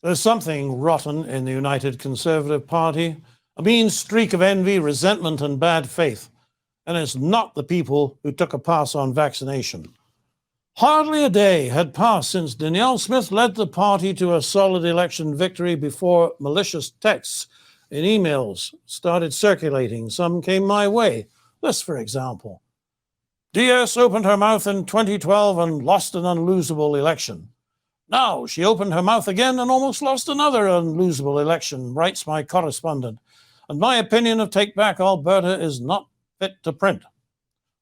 There's something rotten in the United Conservative Party, a mean streak of envy, resentment, and bad faith. And it's not the people who took a pass on vaccination. Hardly a day had passed since Danielle Smith led the party to a solid election victory before malicious texts and emails started circulating. Some came my way. This, for example. DS opened her mouth in 2012 and lost an unlosable election. Now she opened her mouth again and almost lost another unlosable election, writes my correspondent. And my opinion of Take Back Alberta is not fit to print.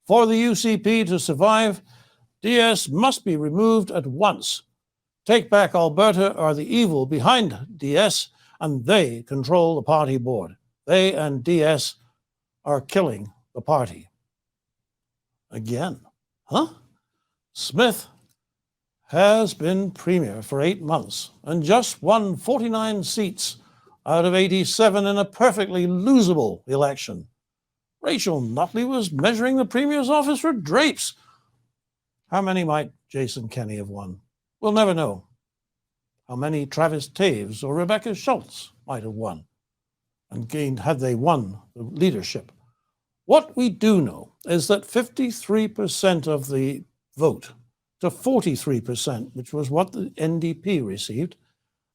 For the UCP to survive, DS must be removed at once. Take Back Alberta are the evil behind DS, and they control the party board. They and DS are killing the party. Again, huh? Smith has been premier for 8 months and just won 49 seats out of 87 in a perfectly losable election. Rachel Notley was measuring the premier's office for drapes. How many might Jason Kenney have won? We'll never know. How many Travis Taves or Rebecca Schultz might have won and gained had they won the leadership. What we do know is that 53% of the vote to 43%, which was what the NDP received,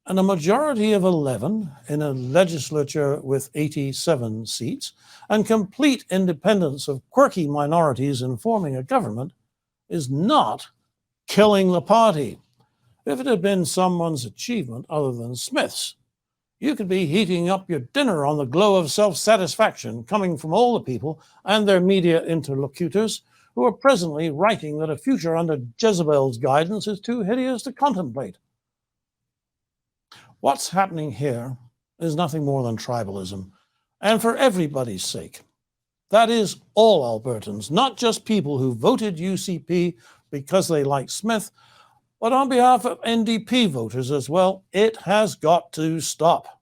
and a majority of 11 in a legislature with 87 seats, and complete independence of quirky minorities in forming a government, is not killing the party. If it had been someone's achievement other than Smith's, you could be heating up your dinner on the glow of self-satisfaction coming from all the people and their media interlocutors who are presently writing that a future under Jezebel's guidance is too hideous to contemplate. What's happening here is nothing more than tribalism, and for everybody's sake. That is all Albertans, not just people who voted UCP because they like Smith, but on behalf of NDP voters as well. It has got to stop.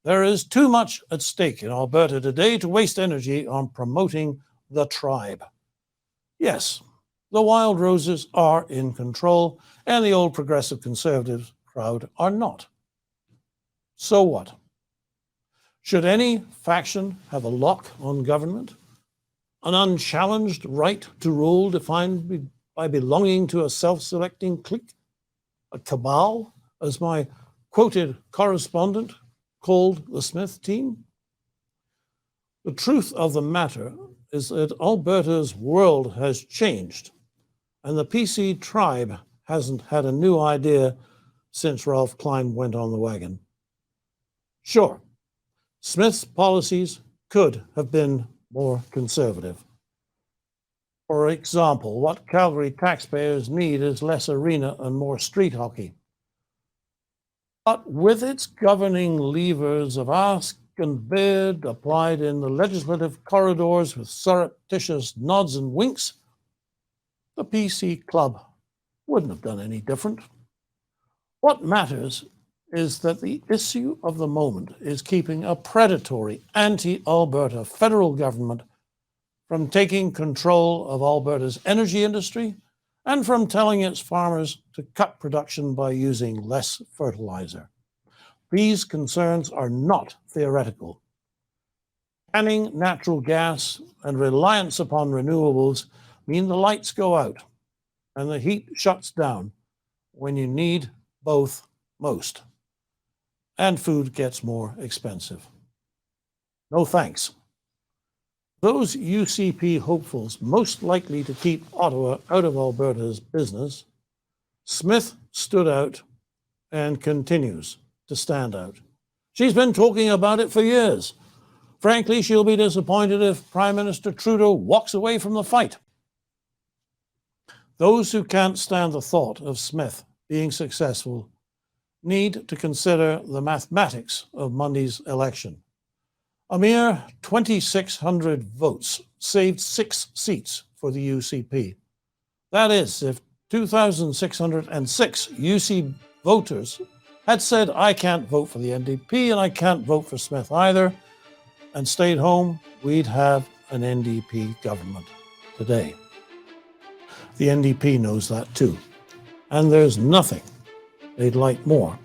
There is too much at stake in Alberta today to waste energy on promoting the tribe. Yes, the Wild Roses are in control, and the old progressive conservative crowd are not. So what? Should any faction have a lock on government? An unchallenged right to rule defined by belonging to a self-selecting clique? A cabal, as my quoted correspondent called the Smith team? The truth of the matter is that Alberta's world has changed, and the PC tribe hasn't had a new idea since Ralph Klein went on the wagon. Sure, Smith's policies could have been more conservative. For example, what Calgary taxpayers need is less arena and more street hockey. But with its governing levers of ask and bid applied in the legislative corridors with surreptitious nods and winks, the PC club wouldn't have done any different. What matters is that the issue of the moment is keeping a predatory anti-Alberta federal government from taking control of Alberta's energy industry and from telling its farmers to cut production by using less fertilizer. These concerns are not theoretical. Banning natural gas and reliance upon renewables mean the lights go out and the heat shuts down when you need both most, and food gets more expensive. No thanks. Those UCP hopefuls most likely to keep Ottawa out of Alberta's business, Smith stood out and continues to stand out. She's been talking about it for years. Frankly, she'll be disappointed if Prime Minister Trudeau walks away from the fight. Those who can't stand the thought of Smith being successful need to consider the mathematics of Monday's election. A mere 2,600 votes saved 6 seats for the UCP. That is, if 2,606 UC voters had said, I can't vote for the NDP and I can't vote for Smith either, and stayed home, we'd have an NDP government today. The NDP knows that too. And there's nothing they'd like more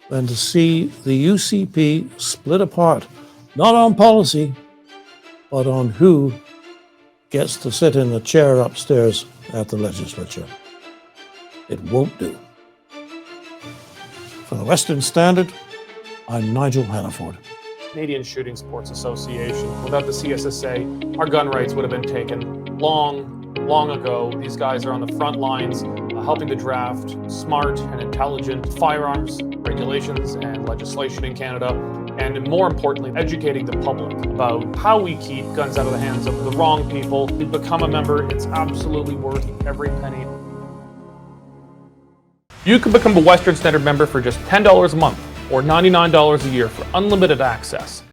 than to see the UCP split apart, not on policy, but on who gets to sit in the chair upstairs at the legislature. It won't do. For the Western Standard, I'm Nigel Hannaford. Canadian Shooting Sports Association. Without the CSSA, our gun rights would have been taken long ago. These guys are on the front lines helping to draft smart and intelligent firearms regulations and legislation in Canada, and more importantly, educating the public about how we keep guns out of the hands of the wrong people. To become a member, it's absolutely worth every penny. You can become a Western Standard member for just $10 a month or $99 a year for unlimited access.